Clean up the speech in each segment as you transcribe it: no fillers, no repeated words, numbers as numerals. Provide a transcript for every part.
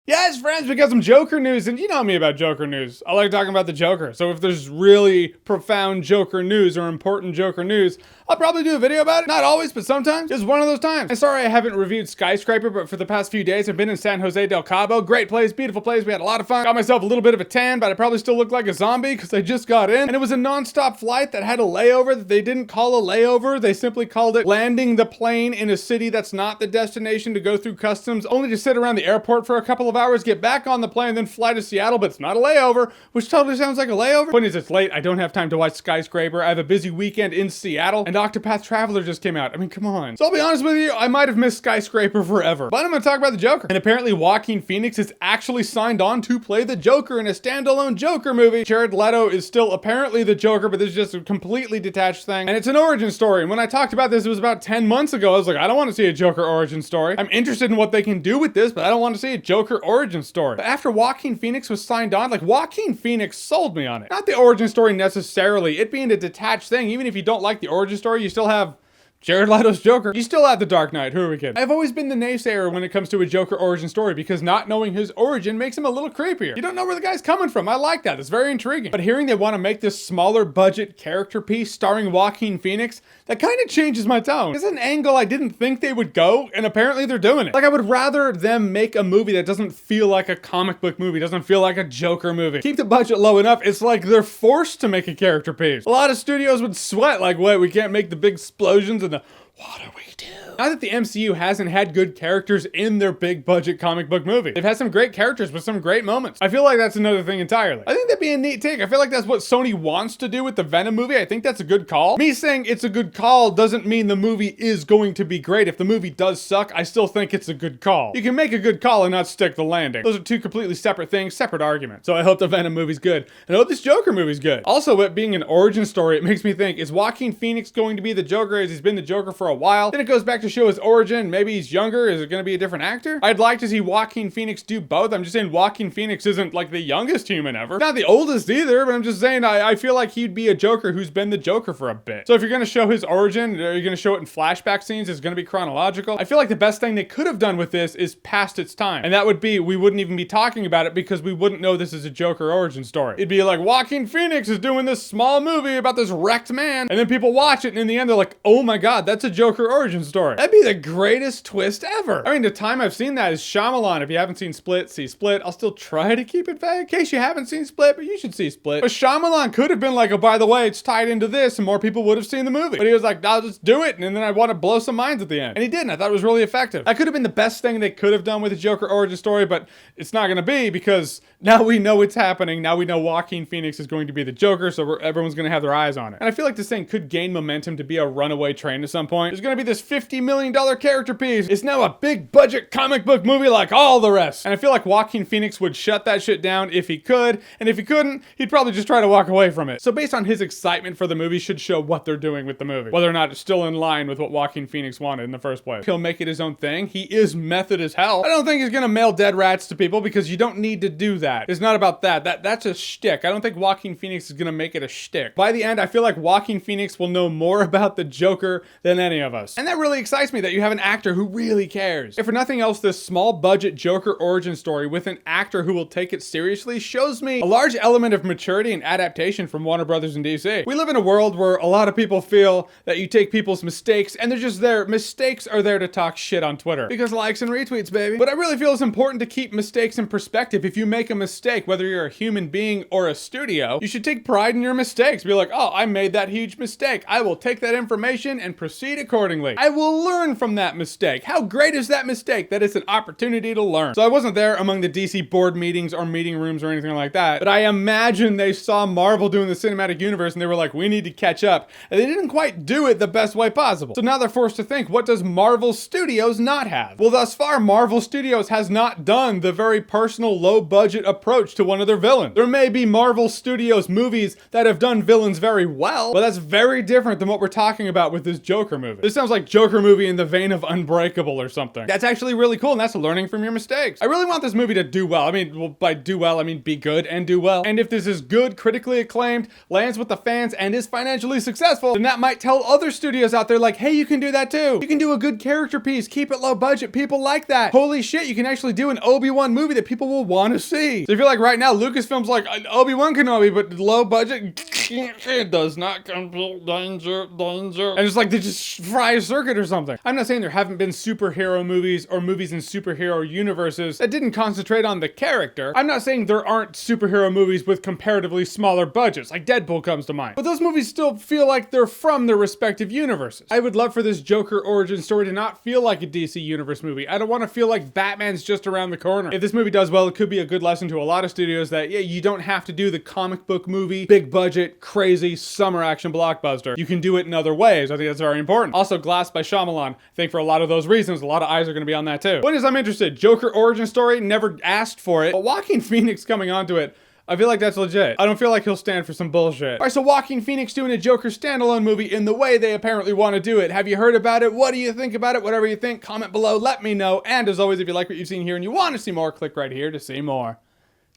Yes, friends, we got some Joker news, and you know me about Joker news. I like talking about the Joker, so if there's really profound Joker news or important Joker news, I'll probably do a video about it. Not always, but sometimes. It's one of those times. I'm sorry I haven't reviewed Skyscraper, but for the past few days, I've been in San Jose del Cabo. Great place, beautiful place. We had a lot of fun. Got myself a little bit of a tan, but I probably still look like a zombie because I just got in. And it was a non-stop flight that had a layover that they didn't call a layover. They simply called it landing the plane in a city that's not the destination to go through customs, only to sit around the airport for a couple of hours, get back on the plane, then fly to Seattle, but it's not a layover, which totally sounds like a layover. Point is, it's late. I don't have time to watch Skyscraper. I have a busy weekend in Seattle, and Octopath Traveler just came out. I mean, come on. So I'll be honest with you, I might have missed Skyscraper forever. But I'm gonna talk about the Joker. And apparently Joaquin Phoenix is actually signed on to play the Joker in a standalone Joker movie. Jared Leto is still apparently the Joker, but this is just a completely detached thing. And it's an origin story. And when I talked about this, it was about 10 months ago. I was like, I don't want to see a Joker origin story. I'm interested in what they can do with this, but I don't want to see a Joker origin story. But after Joaquin Phoenix was signed on, like, Joaquin Phoenix sold me on it. Not the origin story necessarily. It being a detached thing, even if you don't like the origin story, you still have Jared Leto's Joker. You still have the Dark Knight. Who are we kidding? I've always been the naysayer when it comes to a Joker origin story because not knowing his origin makes him a little creepier. You don't know where the guy's coming from. I like that. It's very intriguing. But hearing they want to make this smaller budget character piece starring Joaquin Phoenix, that kind of changes my tone. It's an angle I didn't think they would go, and apparently they're doing it. Like, I would rather them make a movie that doesn't feel like a comic book movie, doesn't feel like a Joker movie. Keep the budget low enough. It's like they're forced to make a character piece. A lot of studios would sweat like, wait, we can't make the big explosions and the what do we do? Not that the MCU hasn't had good characters in their big budget comic book movie. They've had some great characters with some great moments. I feel like that's another thing entirely. I think that'd be a neat take. I feel like that's what Sony wants to do with the Venom movie. I think that's a good call. Me saying it's a good call doesn't mean the movie is going to be great. If the movie does suck, I still think it's a good call. You can make a good call and not stick the landing. Those are two completely separate things, separate arguments. So I hope the Venom movie's good. And I hope this Joker movie's good. Also, it being an origin story, it makes me think, is Joaquin Phoenix going to be the Joker as he's been the Joker for a while? Then it goes back to show his origin. Maybe he's younger. Is it going to be a different actor? I'd like to see Joaquin Phoenix do both. I'm just saying Joaquin Phoenix isn't like the youngest human ever. Not the oldest either, but I'm just saying I feel like he'd be a Joker who's been the Joker for a bit. So if you're going to show his origin, are you going to show it in flashback scenes? Is it going to be chronological? I feel like the best thing they could have done with this is past its time. And that would be, we wouldn't even be talking about it because we wouldn't know this is a Joker origin story. It'd be like, Joaquin Phoenix is doing this small movie about this wrecked man. And then people watch it and in the end they're like, oh my God, that's a Joker origin story. That'd be the greatest twist ever. I mean, the time I've seen that is Shyamalan. If you haven't seen Split, see Split. I'll still try to keep it vague in case you haven't seen Split, but you should see Split. But Shyamalan could have been like, oh, by the way, it's tied into this, and more people would have seen the movie. But he was like, I'll just do it, and then I want to blow some minds at the end. And he didn't. I thought it was really effective. That could have been the best thing they could have done with the Joker origin story, but it's not going to be because now we know it's happening. Now we know Joaquin Phoenix is going to be the Joker, so everyone's going to have their eyes on it. And I feel like this thing could gain momentum to be a runaway train at some point. There's going to be this $50 million character piece. It's now a big budget comic book movie like all the rest. And I feel like Joaquin Phoenix would shut that shit down if he could. And if he couldn't, he'd probably just try to walk away from it. So based on his excitement for the movie should show what they're doing with the movie. Whether or not it's still in line with what Joaquin Phoenix wanted in the first place. He'll make it his own thing. He is method as hell. I don't think he's gonna mail dead rats to people because you don't need to do that. It's not about that. That's a shtick. I don't think Joaquin Phoenix is gonna make it a shtick. By the end, I feel like Joaquin Phoenix will know more about the Joker than any of us. And that really excites me that you have an actor who really cares. If for nothing else, this small budget Joker origin story with an actor who will take it seriously shows me a large element of maturity and adaptation from Warner Brothers and DC. We live in a world where a lot of people feel that you take people's mistakes and they're just there. Mistakes are there to talk shit on Twitter. Because likes and retweets, baby. But I really feel it's important to keep mistakes in perspective. If you make a mistake, whether you're a human being or a studio, you should take pride in your mistakes. Be like, oh, I made that huge mistake. I will take that information and proceed accordingly. I will learn from that mistake. How great is that mistake? That it's an opportunity to learn. So I wasn't there among the DC board meetings or meeting rooms or anything like that, but I imagine they saw Marvel doing the cinematic universe and they were like, we need to catch up. And they didn't quite do it the best way possible. So now they're forced to think, what does Marvel Studios not have? Well, thus far, Marvel Studios has not done the very personal, low-budget approach to one of their villains. There may be Marvel Studios movies that have done villains very well, but that's very different than what we're talking about with this Joker movie. This sounds like Joker movie movie in the vein of Unbreakable or something. That's actually really cool, and that's learning from your mistakes. I really want this movie to do well. I mean, well, by do well, I mean be good and do well. And if this is good, critically acclaimed, lands with the fans, and is financially successful, then that might tell other studios out there like, hey, you can do that too. You can do a good character piece, keep it low budget, people like that. Holy shit, you can actually do an Obi-Wan movie that people will want to see. So I feel like right now, Lucasfilm's like, Obi-Wan Kenobi, but low budget, it does not compel danger. And it's like they just fry a circuit or something. I'm not saying there haven't been superhero movies or movies in superhero universes that didn't concentrate on the character. I'm not saying there aren't superhero movies with comparatively smaller budgets, like Deadpool comes to mind. But those movies still feel like they're from their respective universes. I would love for this Joker origin story to not feel like a DC Universe movie. I don't want to feel like Batman's just around the corner. If this movie does well, it could be a good lesson to a lot of studios that, yeah, you don't have to do the comic book movie, big budget, crazy summer action blockbuster. You can do it in other ways. I think that's very important. Also, Glass by Shyamalan. I think for a lot of those reasons, a lot of eyes are going to be on that too. Point is, I'm interested. Joker origin story, never asked for it, but Joaquin Phoenix coming onto it, I feel like that's legit. I don't feel like he'll stand for some bullshit. All right, so Joaquin Phoenix doing a Joker standalone movie in the way they apparently want to do it. Have you heard about it? What do you think about it? Whatever you think, comment below, let me know. And as always, if you like what you've seen here and you want to see more, click right here to see more.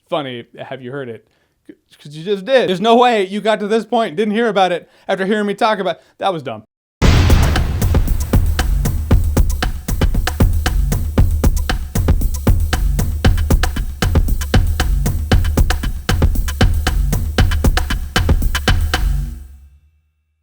Funny, have you heard it? Because you just did. There's no way you got to this point and didn't hear about it after hearing me talk about it. That was dumb.